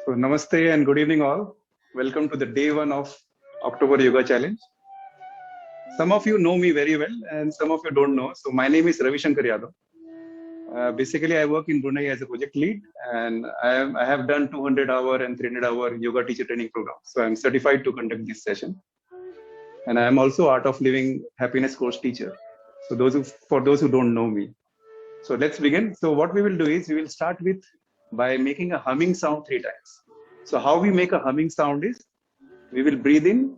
So, namaste and good evening, all. Welcome to the day one of October Yoga Challenge. Some of you know me very well, and some of you don't know. So, my name is Ravi Shankar Yadav. Basically, I work in Brunei as a project lead, and I have done 200-hour and 300-hour yoga teacher training programs. So, I'm certified to conduct this session, and I am also Art of Living Happiness course teacher. So, for those who don't know me, so let's begin. So, what we will do is we will start with by making a humming sound 3 times. So, how we make a humming sound is we will breathe in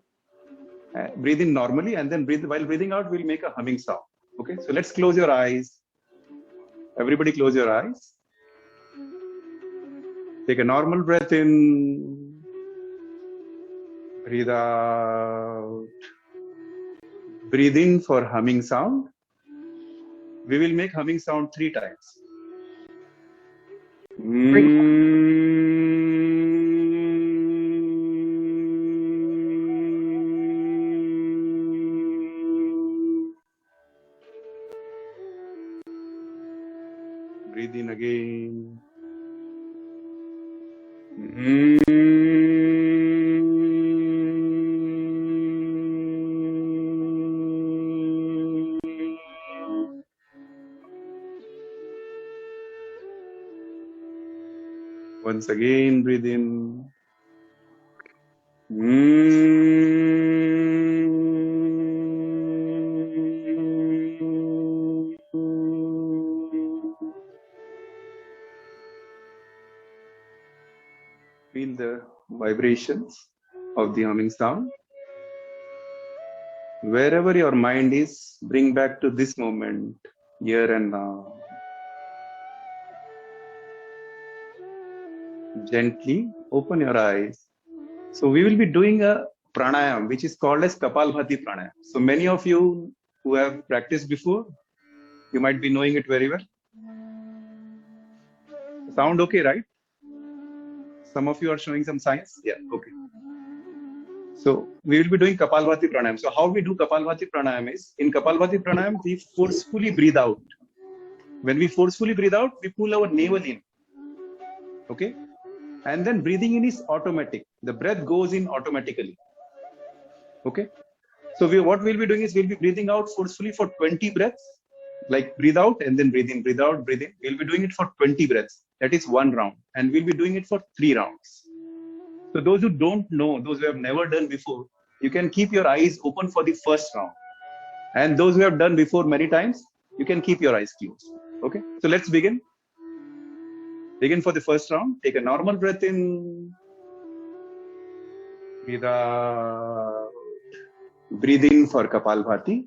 normally, and then while breathing out, we'll make a humming sound. Okay, so let's close your eyes. Everybody close your eyes. Take a normal breath in. Breathe out. Breathe in for humming sound. We will make humming sound 3 times. Breathe in again. Once again, breathe in. Feel the vibrations of the humming sound. Wherever your mind is, bring back to this moment, here and now. Gently open your eyes. So we will be doing a pranayam, which is called as Kapalbhati pranayam. So many of you who have practiced before, you might be knowing it very well. Sound okay, right? Some of you are showing some signs. Yeah, okay. So we will be doing Kapalbhati pranayam. So how we do Kapalbhati pranayam is, in Kapalbhati pranayam, we forcefully breathe out. When we forcefully breathe out, we pull our navel in. Okay? And then breathing in is automatic. The breath goes in automatically. Okay? So what we'll be doing is we'll be breathing out forcefully for 20 breaths. Like breathe out and then breathe in, breathe out, breathe in. We'll be doing it for 20 breaths. That is 1 round. And we'll be doing it for 3 rounds. So those who don't know, those who have never done before, you can keep your eyes open for the first round. And those who have done before many times, you can keep your eyes closed. Okay? So let's begin. Begin for the first round. Take a normal breath in. Breathe out. Breathe in for Kapalbhati.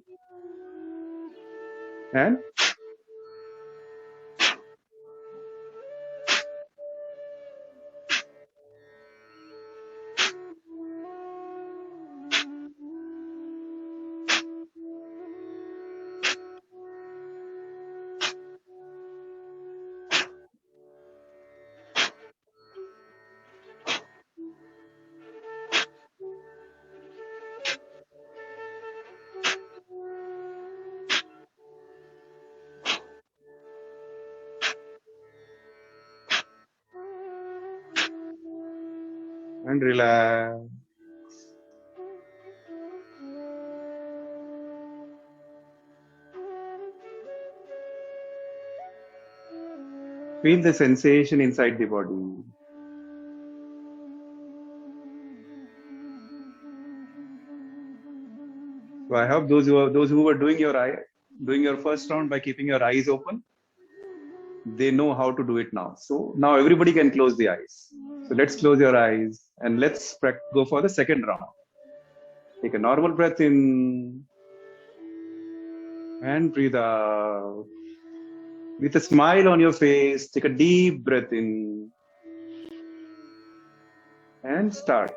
And relax. Feel the sensation inside the body. So I hope those who were doing your first round by keeping your eyes open, they know how to do it now. So now everybody can close the eyes. So let's close your eyes and let's go for the second round. Take a normal breath in and breathe out. With a smile on your face, take a deep breath in and start.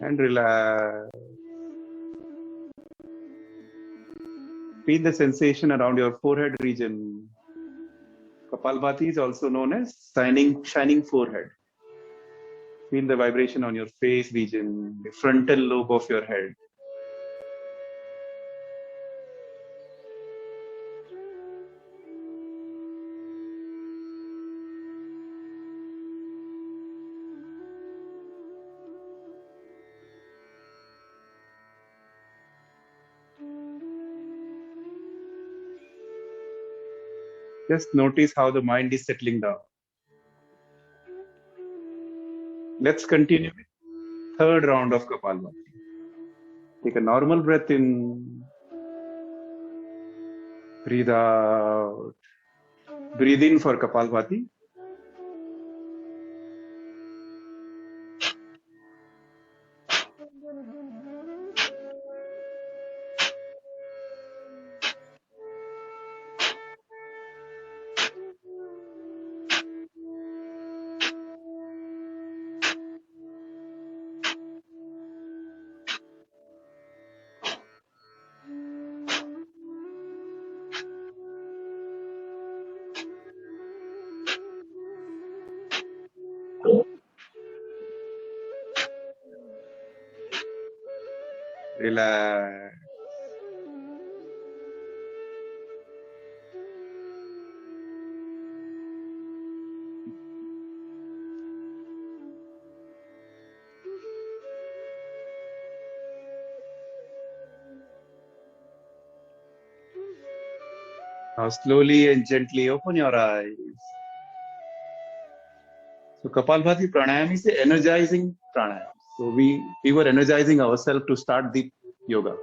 and relax. Feel the sensation around your forehead region. Kapalbhati is also known as shining forehead. Feel the vibration on your face region, the frontal lobe of your head. Just notice how the mind is settling down. Let's continue with third round of Kapalbhati. Take a normal breath in. Breathe out. Breathe in for Kapalbhati. Relax. Now slowly and gently open your eyes. So Kapalbhati pranayam is the energizing pranayam. So we were energizing ourselves to start the yoga.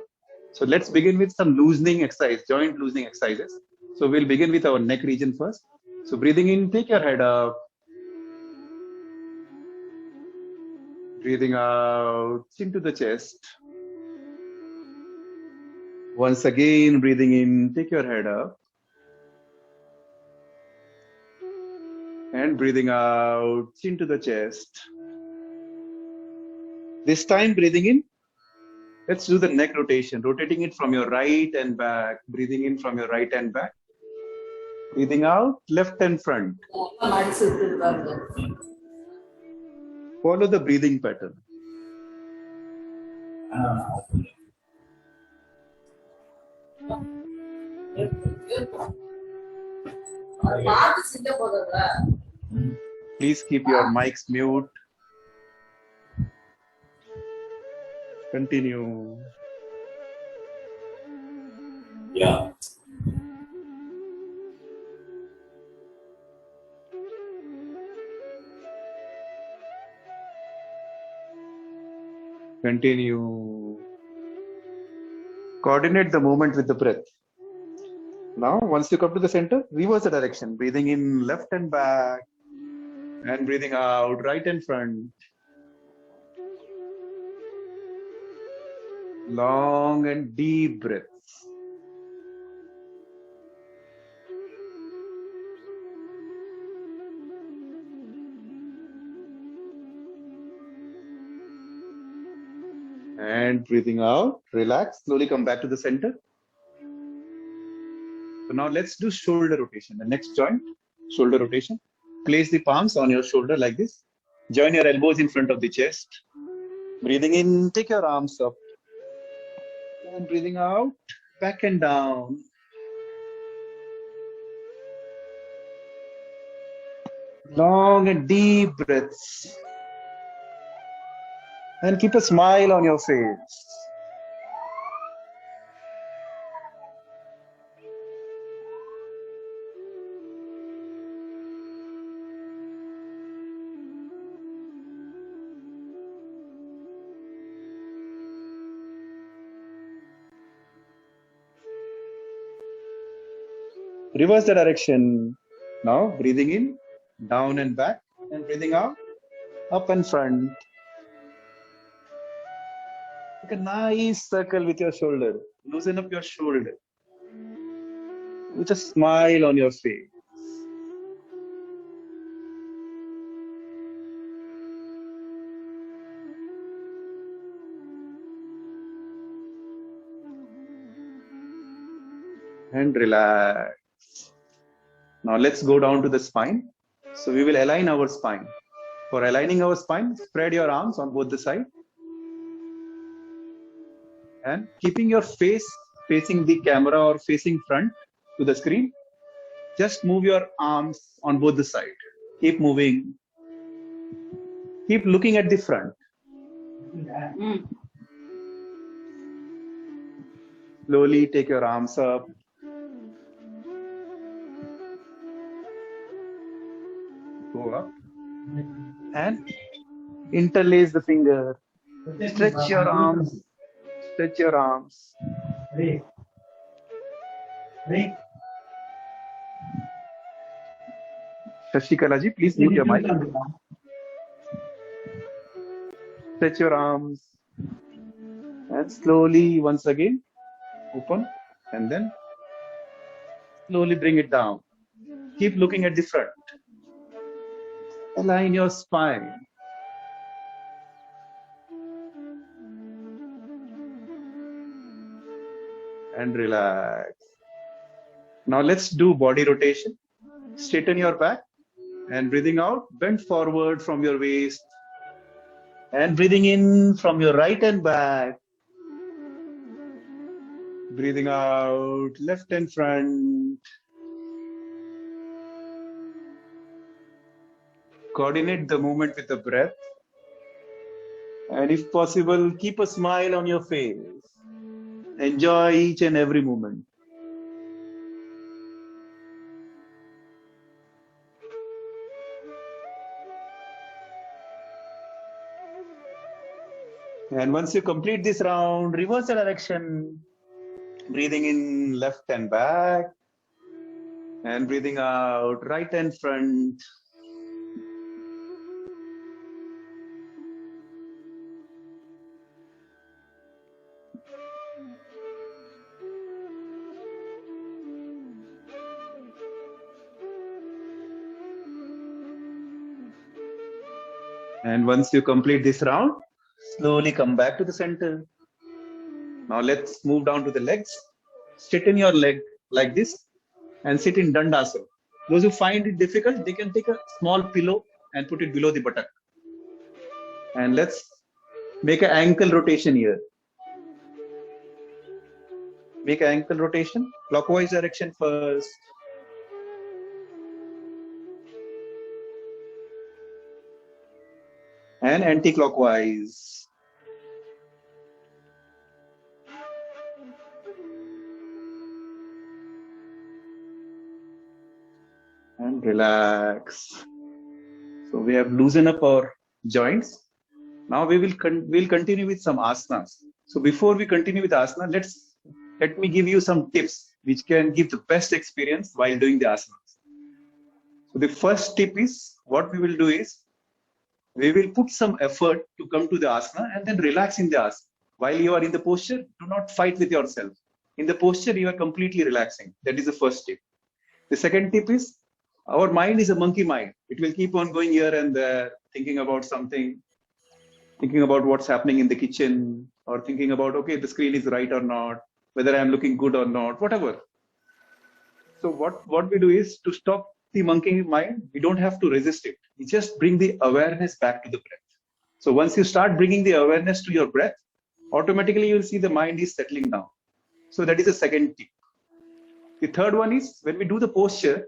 So let's begin with some loosening exercise, joint loosening exercises. So we'll begin with our neck region first. So breathing in, take your head up. Breathing out, chin to the chest. Once again, breathing in, take your head up. And breathing out, chin to the chest. This time, breathing in, let's do the neck rotation, rotating it from your right and back, breathing in from your right and back. Breathing out, left and front. Follow the breathing pattern. Please keep your mics mute. Continue. Yeah. Continue. Coordinate the movement with the breath. Now, once you come to the center, reverse the direction. Breathing in left and back. And breathing out right and front. Long and deep breaths. And breathing out, relax, slowly come back to the center. So now let's do shoulder rotation. The next joint, shoulder rotation. Place the palms on your shoulder like this. Join your elbows in front of the chest. Breathing in, take your arms up. And breathing out, back and down. Long and deep breaths. And keep a smile on your face. Reverse the direction. Now breathing in, down and back, and breathing out, up and front. Make a nice circle with your shoulder. Loosen up your shoulder with a smile on your face. and relax. Now let's go down to the spine. So we will align our spine. For aligning our spine, spread your arms on both the sides and keeping your face facing the camera or facing front to the screen. Just move your arms on both the sides. Keep moving. Keep looking at the front. Slowly take your arms up. Go up. And interlace the finger. Stretch your arms. Stretch your arms. Shashikala ji, please mute your mic. Stretch your arms. And slowly, once again, open. And then slowly bring it down. Keep looking at the front. Align your spine. And relax. Now let's do body rotation. Straighten your back and breathing out, bend forward from your waist and breathing in from your right and back. Breathing out, left and front. Coordinate the movement with the breath. And if possible, keep a smile on your face. Enjoy each and every moment. And once you complete this round, reverse the direction. Breathing in left and back. And breathing out right and front. And once you complete this round, slowly come back to the center. Now let's move down to the legs. Straighten your leg like this and sit in Dandasana. Those who find it difficult, they can take a small pillow and put it below the buttock. And let's make an ankle rotation here. Make an ankle rotation, clockwise direction first. And anti-clockwise. And relax. So we have loosened up our joints. Now we will we'll continue with some asanas. So before we continue with asana, let me give you some tips which can give the best experience while doing the asanas. So the first tip is, what we will do is, we will put some effort to come to the asana and then relax in the asana. While you are in the posture, do not fight with yourself. In the posture, you are completely relaxing. That is the first tip. The second tip is, our mind is a monkey mind. It will keep on going here and there, thinking about something, thinking about what's happening in the kitchen, or thinking about, okay, the screen is right or not, whether I'm looking good or not, whatever. So what we do is, to stop the monkey mind, we don't have to resist it. We just bring the awareness back to the breath. So once you start bringing the awareness to your breath, automatically you'll see the mind is settling down. So that is the second tip. The third one is, when we do the posture,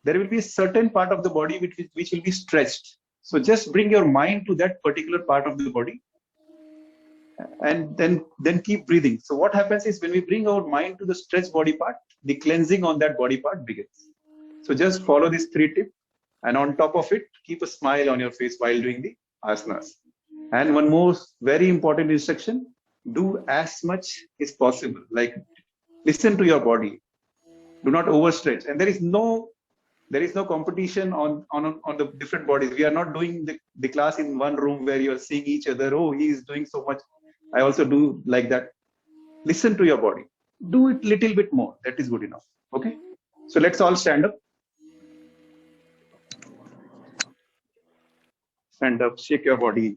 there will be a certain part of the body which will be stretched. So just bring your mind to that particular part of the body and then keep breathing. So what happens is, when we bring our mind to the stretched body part, the cleansing on that body part begins. So just follow these three tips, and on top of it, keep a smile on your face while doing the asanas. And one more very important instruction, do as much as possible. Like, listen to your body. Do not overstretch. And there is no competition on the different bodies. We are not doing the class in one room where you are seeing each other. Oh, he is doing so much, I also do like that. Listen to your body. Do it little bit more. That is good enough. Okay. So let's all stand up. Stand up. Shake your body.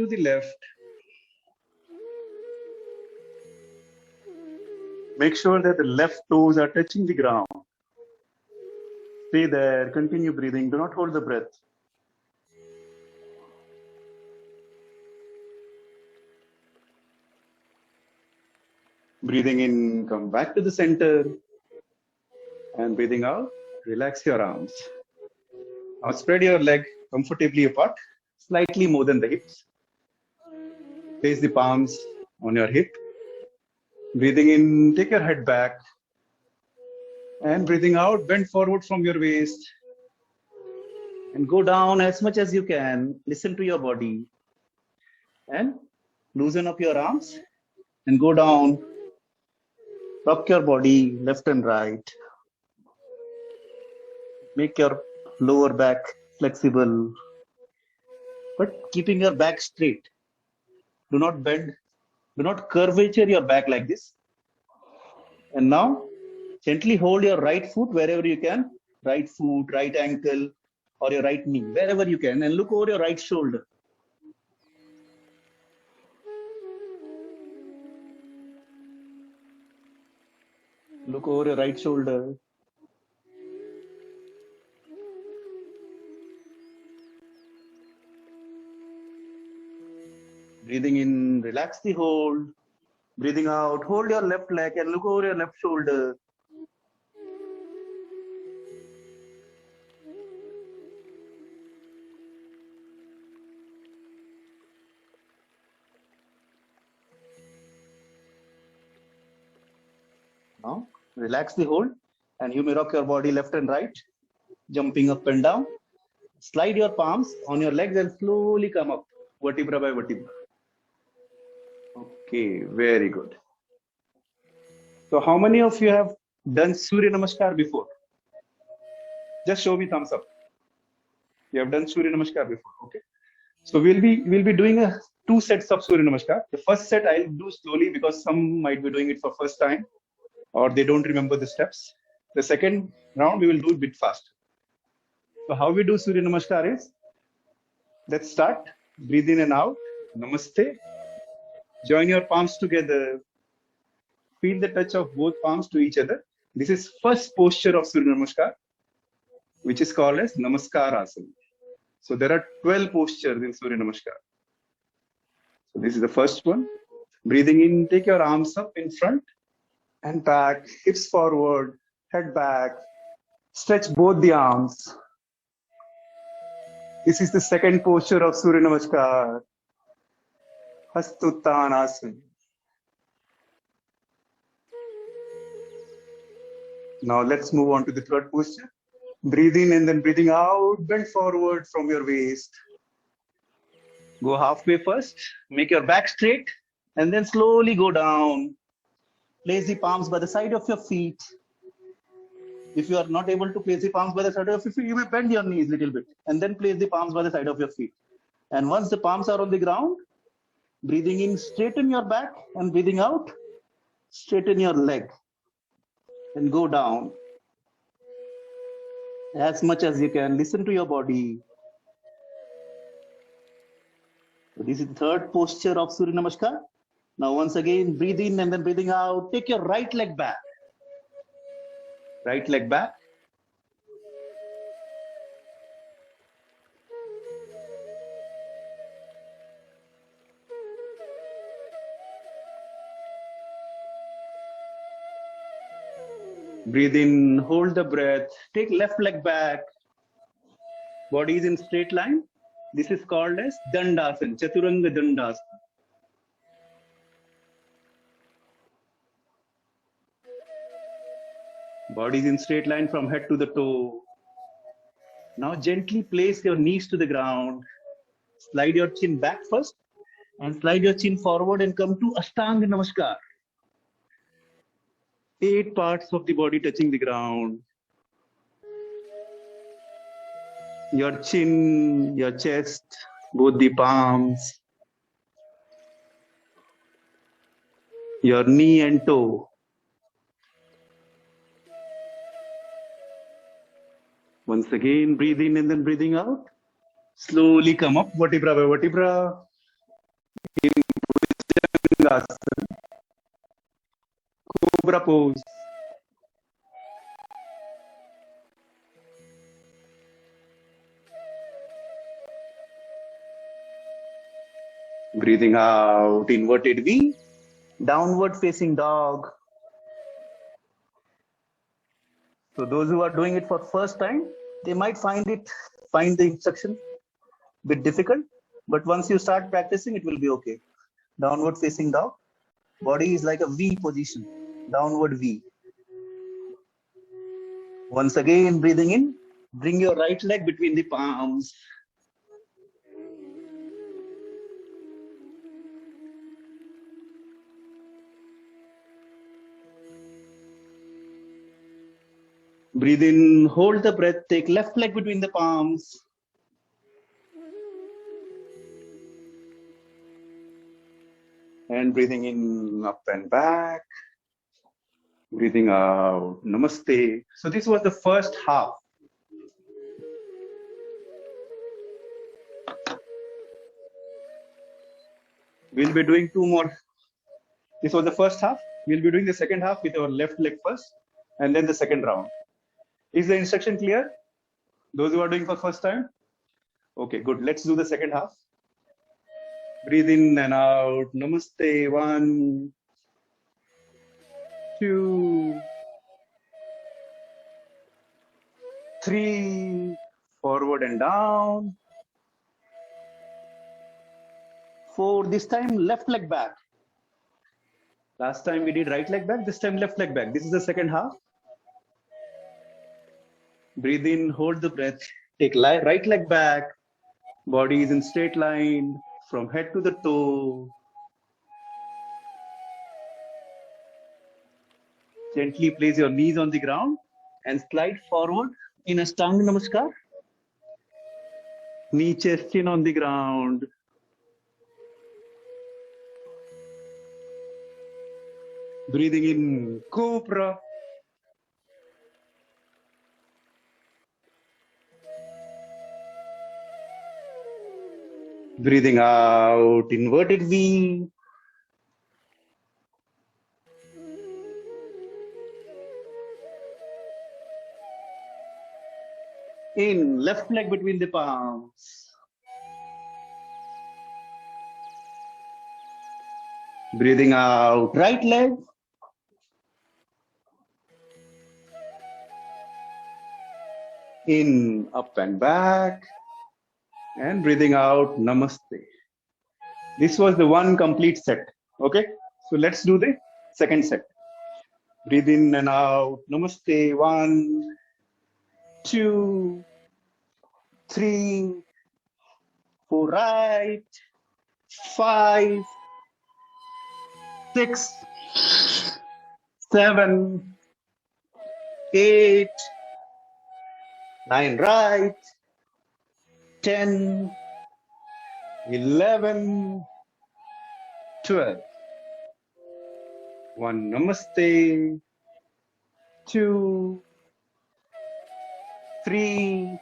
to the left. Make sure that the left toes are touching the ground. Stay there, continue breathing, do not hold the breath. Breathing in, come back to the center. And breathing out, relax your arms. Now spread your leg comfortably apart, slightly more than the hips. Place the palms on your hip. Breathing in, take your head back. And breathing out, bend forward from your waist. And go down as much as you can. Listen to your body. And loosen up your arms. And go down. Rock your body left and right. Make your lower back flexible. But keeping your back straight. Do not bend. Do not curvature your back like this. And now, gently hold your right foot wherever you can. Right foot, right ankle, or your right knee, wherever you can. And look over your right shoulder. Look over your right shoulder. Breathing in, relax the hold. Breathing out, hold your left leg and look over your left shoulder. Now, relax the hold and you may rock your body left and right, jumping up and down. Slide your palms on your legs and slowly come up, vertebra by vertebra. Okay, very good. So how many of you have done Surya Namaskar before? Just show me thumbs up. You have done Surya Namaskar before, okay? So we'll be doing two sets of Surya Namaskar. The first set I'll do slowly because some might be doing it for first time or they don't remember the steps. The second round we will do a bit fast. So how we do Surya Namaskar is, let's start. Breathe in and out. Namaste. Join your palms together. Feel the touch of both palms to each other. This is first posture of Surya Namaskar, which is called as Namaskar Asana. So there are 12 postures in Surya Namaskar. So this is the first one. Breathing in, take your arms up in front and back, hips forward, head back. Stretch both the arms. This is the second posture of Surya Namaskar. Hastuttanasana. Now let's move on to the third posture. Breathe in and then breathing out, bend forward from your waist. Go halfway first, make your back straight and then slowly go down. Place the palms by the side of your feet. If you are not able to place the palms by the side of your feet, you may bend your knees a little bit and then place the palms by the side of your feet. And once the palms are on the ground, breathing in, straighten your back and breathing out, straighten your leg and go down. As much as you can, listen to your body. So this is the third posture of Surya Namaskar. Now once again, breathe in and then breathing out. Take your right leg back. Right leg back. Breathe in, hold the breath. Take left leg back. Body is in straight line. This is called as Dandasana, Chaturanga Dandasana. Body is in straight line from head to the toe. Now gently place your knees to the ground. Slide your chin back first and slide your chin forward and come to Ashtanga Namaskar. 8 parts of the body touching the ground. Your chin, your chest, both the palms, your knee and toe. Once again, breathe in and then breathing out. Slowly come up, vertebra by vertebra. in Bhujangasana, Cobra pose. Breathing out, inverted V, downward facing dog. So those who are doing it for first time, they might find the instruction a bit difficult, but once you start practicing, it will be okay. Downward facing dog. Body is like a V position, downward V. Once again, breathing in, bring your right leg between the palms. Breathe in, hold the breath, take left leg between the palms. And breathing in, up and back. Breathing out, namaste. So this was the first half. We'll be doing two more. This was the first half. We'll be doing the second half with our left leg first, and then the second round. Is the instruction clear? Those who are doing for first time? Okay, good. Let's do the second half. Breathe in and out. Namaste. 1, 2, 3. Forward and down. 4. This time left leg back. Last time we did right leg back. This time left leg back. This is the second half. Breathe in, hold the breath. Take right leg back. Body is in straight line from head to the toe. Gently place your knees on the ground and slide forward in Ashtanga Namaskar. Knee, chest, chin on the ground. Breathing in, Cobra. Breathing out, inverted V. In, left leg between the palms. Breathing out, right leg. In, up and back. And breathing out, namaste. This was the one complete set. Okay, so let's do the second set. Breathe in and out, namaste. 1, 2, 3, 4, right, 5, 6, 7, 8, 9, right, 10, 11, 12. 1, namaste. 2, 3,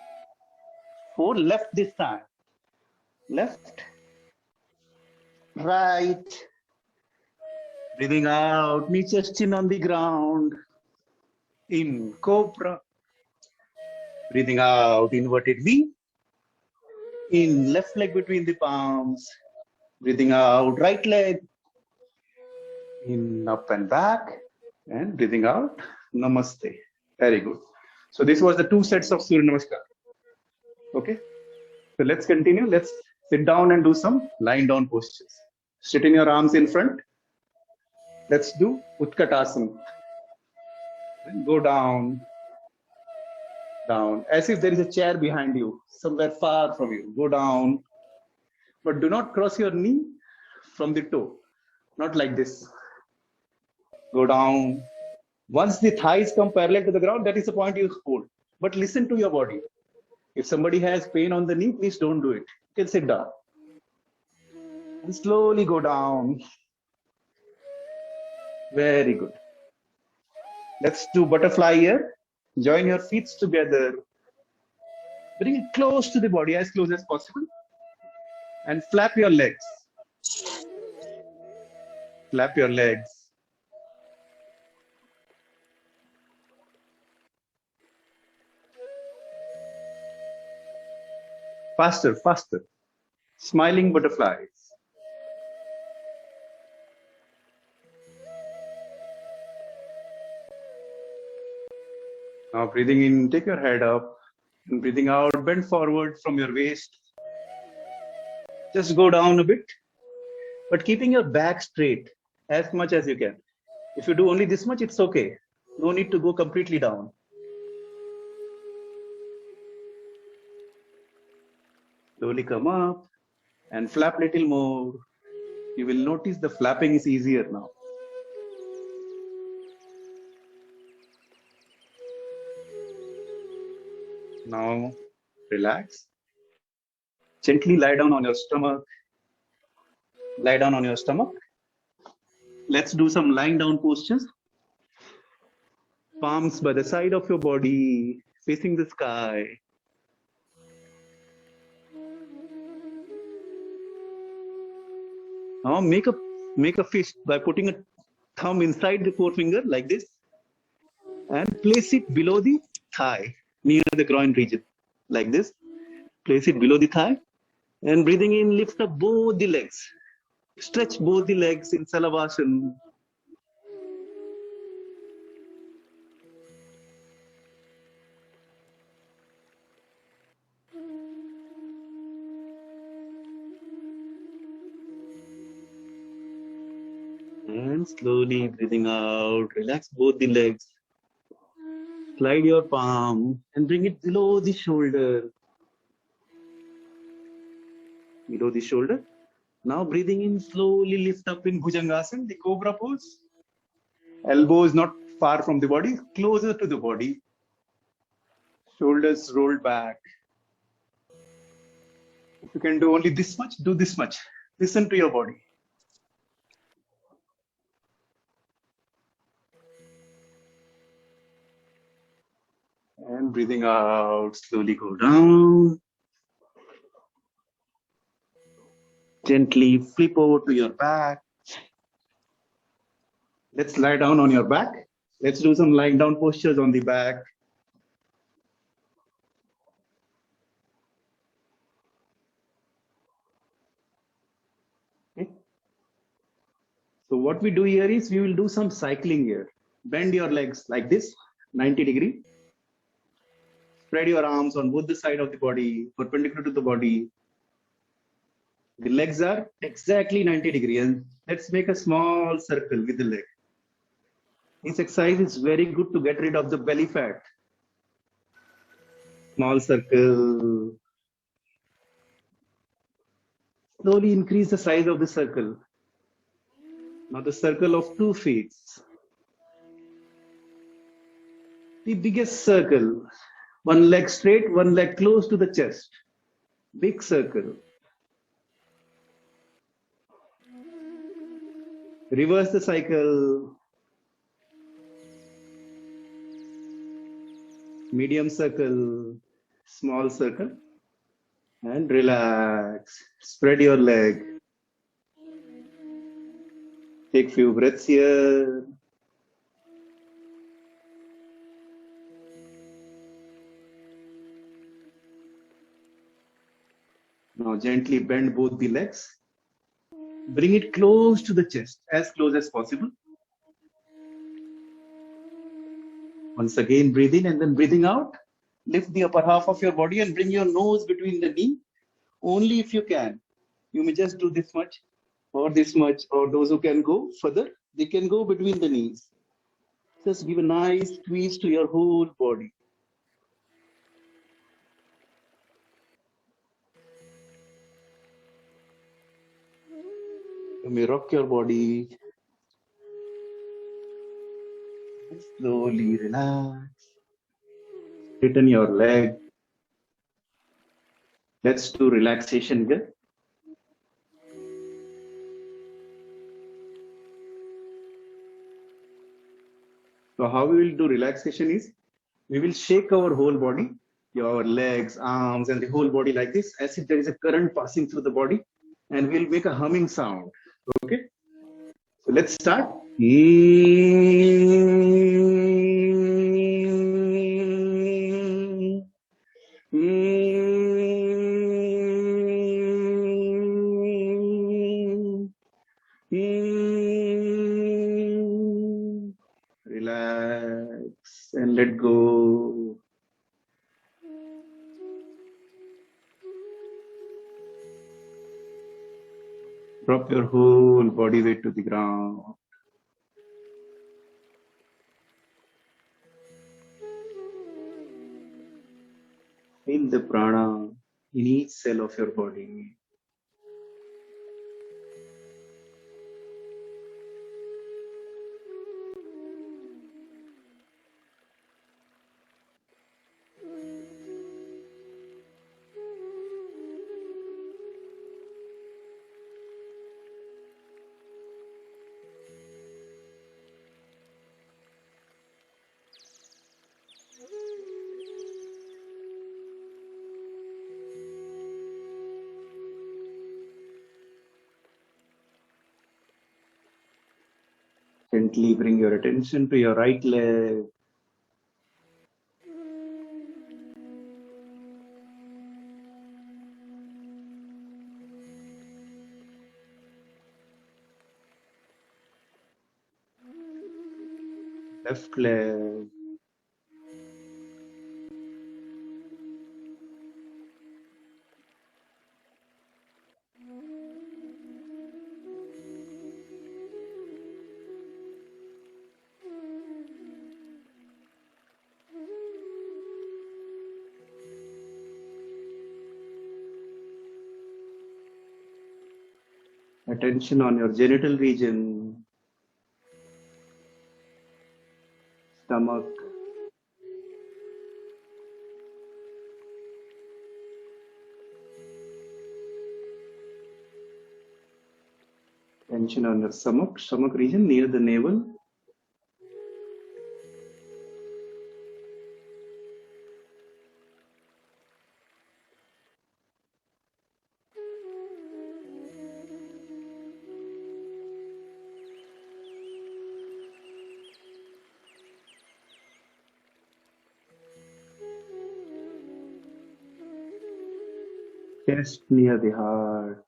4. Left this time. Left, right. Breathing out, knee, chest, chin on the ground. In, Cobra. Breathing out, inverted V. In, left leg between the palms. Breathing out, right leg. In, up and back. And breathing out, namaste. Very good. So this was the 2 sets of Surya Namaskar. Okay. So let's continue. Let's sit down and do some lying down postures. Straighten your arms in front. Let's do Utkatasana. Then go down, down, as if there is a chair behind you, somewhere far from you. Go down, but do not cross your knee from the toe. Not like this. Go down. Once the thighs come parallel to the ground, that is the point you hold. But listen to your body. If somebody has pain on the knee, please don't do it. You can sit down. And slowly go down. Very good. Let's do butterfly here. Join your feet together. Bring it close to the body, as close as possible. And flap your legs. Flap your legs. Faster, faster. Smiling butterflies. Now breathing in, take your head up. And breathing out, bend forward from your waist. Just go down a bit, but keeping your back straight as much as you can. If you do only this much, it's okay. No need to go completely down. Slowly come up and flap little more. You will notice the flapping is easier now. Now relax. Gently lie down on your stomach. Lie down on your stomach. Let's do some lying down postures. Palms by the side of your body, facing the sky. Now make a fist by putting a thumb inside the forefinger like this and place it below the thigh, near the groin region, like this. Place it below the thigh and breathing in, lift up both the legs. Stretch both the legs in Salavasana. And slowly breathing out, relax both the legs. Slide your palm and bring it below the shoulder. Below the shoulder. Now breathing in, slowly lift up in Bhujangasana, the cobra pose. Elbows not far from the body, closer to the body. Shoulders rolled back. If you can do only this much, do this much. Listen to your body. And breathing out, slowly go down. Gently flip over to your back. Let's lie down on your back. Let's do some lying down postures on the back. Okay. So what we do here is we will do some cycling here. Bend your legs like this, 90 degree. Spread your arms on both the side of the body, perpendicular to the body. The legs are exactly 90 degree, and let's make a small circle with the leg. This exercise is very good to get rid of the belly fat. Small circle. Slowly increase the size of the circle. Now the circle of 2 feet. The biggest circle. One leg straight, one leg close to the chest. Big circle. Reverse the cycle. Medium circle, small circle. And relax. Spread your leg. Take few breaths here. Now gently bend both the legs. Bring it close to the chest, as close as possible. Once again, breathe in and then breathing out. Lift the upper half of your body and bring your nose between the knee. Only if you can. You may just do this much or this much, or those who can go further, they can go between the knees. Just give a nice squeeze to your whole body. You may rock your body. Slowly relax. Straighten your leg. Let's do relaxation here. So how we will do relaxation is, we will shake our whole body, your legs, arms, and the whole body like this, as if there is a current passing through the body, and we'll make a humming sound. Okay. So let's start. Relax and let go. Drop your whole body weight to the ground. Feel the prana in each cell of your body. Gently bring your attention to your right leg. Left leg. Attention on your genital region, stomach, tension on your stomach region near the navel. Chest near the heart.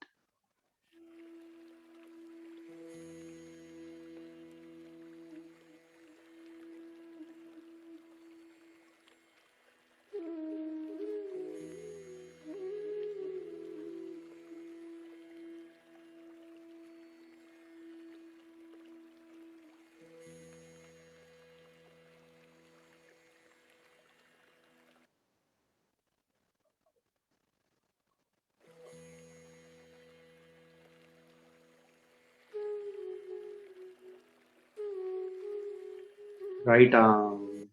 Right arm.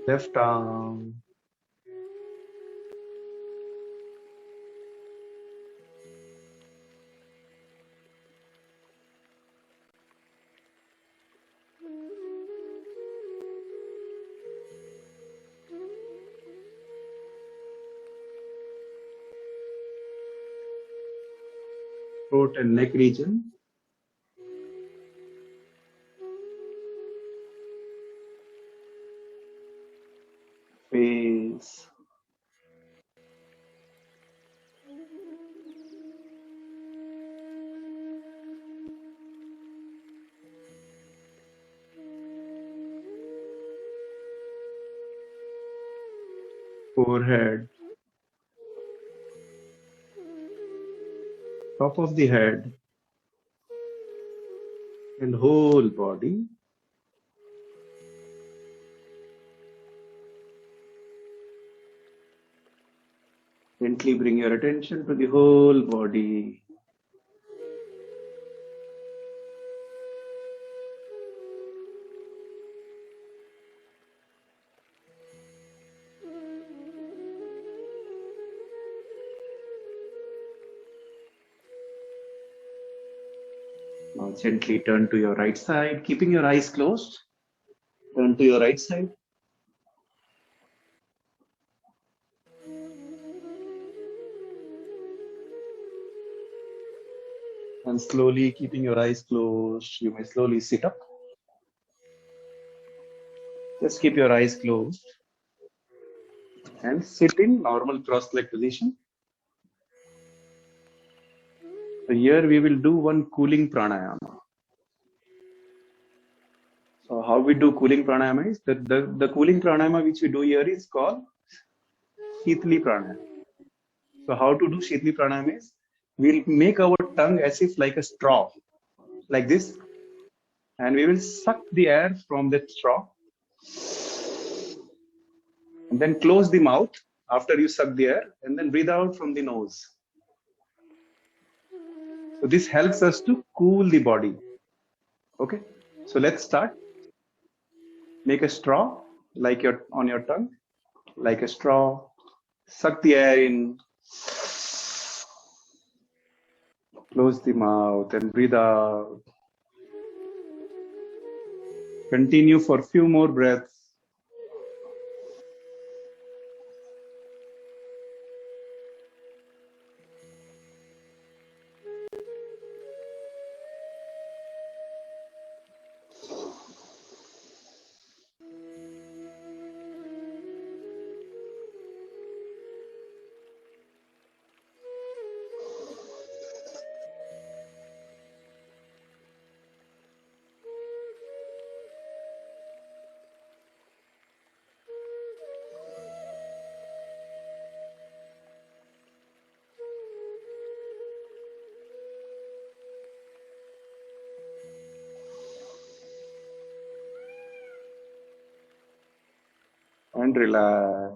Left arm. Throat and neck region. Face. Forehead. Top of the head. And whole body. Gently bring your attention to the whole body. Now gently turn to your right side, keeping your eyes closed. Turn to your right side. And slowly keeping your eyes closed, you may slowly sit up. Just keep your eyes closed and sit in normal cross-leg position. So here we will do one cooling pranayama. So how we do cooling pranayama is that the cooling pranayama which we do here is called Shitli pranayama. So how to do Shitli pranayama is we'll make our tongue as if like a straw, like this, and we will suck the air from that straw and then close the mouth after you suck the air and then breathe out from the nose. So this helps us to cool the body. Okay, so let's start. Make a straw like your on your tongue, like a straw. Suck the air in, close the mouth and breathe out. Continue for a few more breaths. And relax.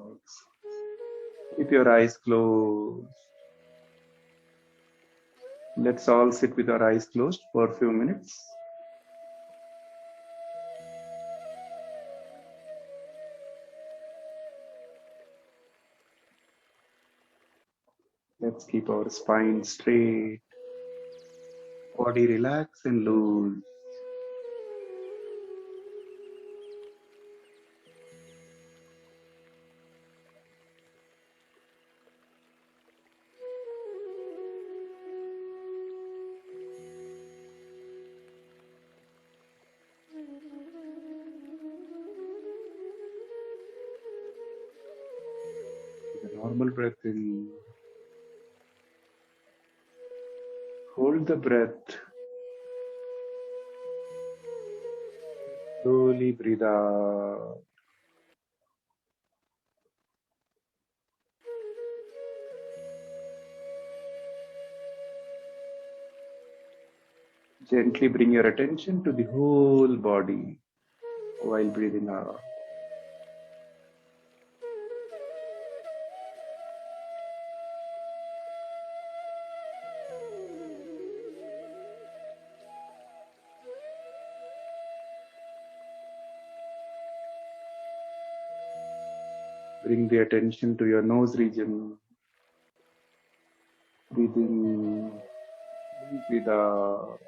Keep your eyes closed. Let's all sit with our eyes closed for a few minutes. Let's keep our spine straight, body relax and loose. Take a normal breath in. Hold the breath. Slowly breathe out. Gently bring your attention to the whole body while breathing out. Bring the attention to your nose region. Breathe in, breathe out.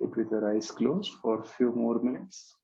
Sit with your eyes closed for a few more minutes.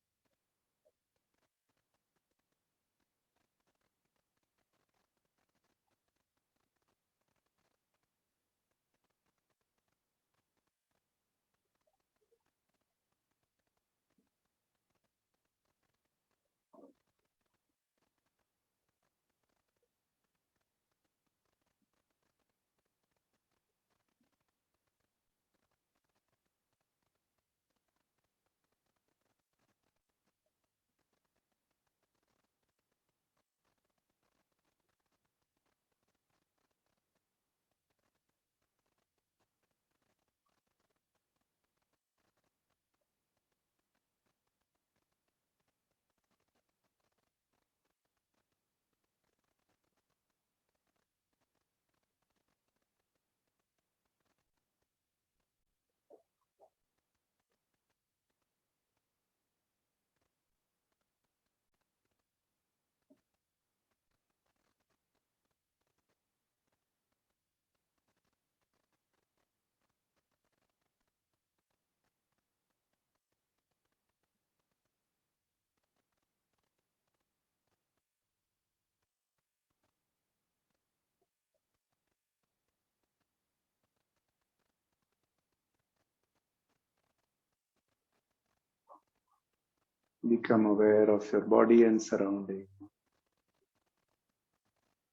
Become aware of your body and surrounding.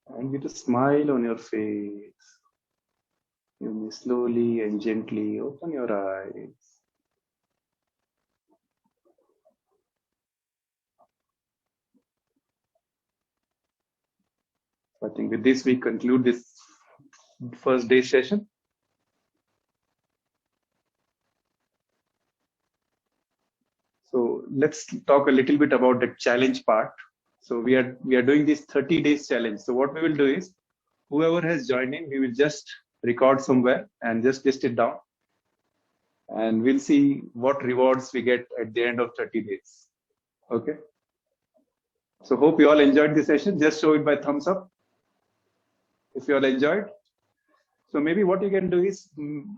And with a smile on your face, you may slowly and gently open your eyes. I think with this we conclude this first day session. So let's talk a little bit about the challenge part. So we are doing this 30 days challenge. So what we will do is, whoever has joined in, we will just record somewhere and just list it down, and we'll see what rewards we get at the end of 30 days. Okay. So hope you all enjoyed the session. Just show it by thumbs up if you all enjoyed. So maybe what you can do is, in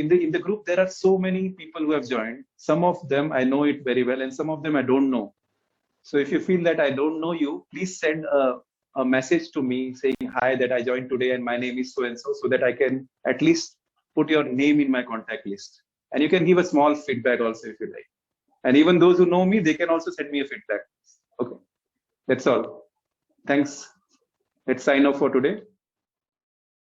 the group there are so many people who have joined. Some of them I know it very well, and some of them I don't know. So if you feel that I don't know you, please send a message to me saying hi, that I joined today and my name is so and so, so that I can at least put your name in my contact list. And you can give a small feedback also if you like. And even those who know me, they can also send me a feedback. Okay, that's all. Thanks. Let's sign off for today.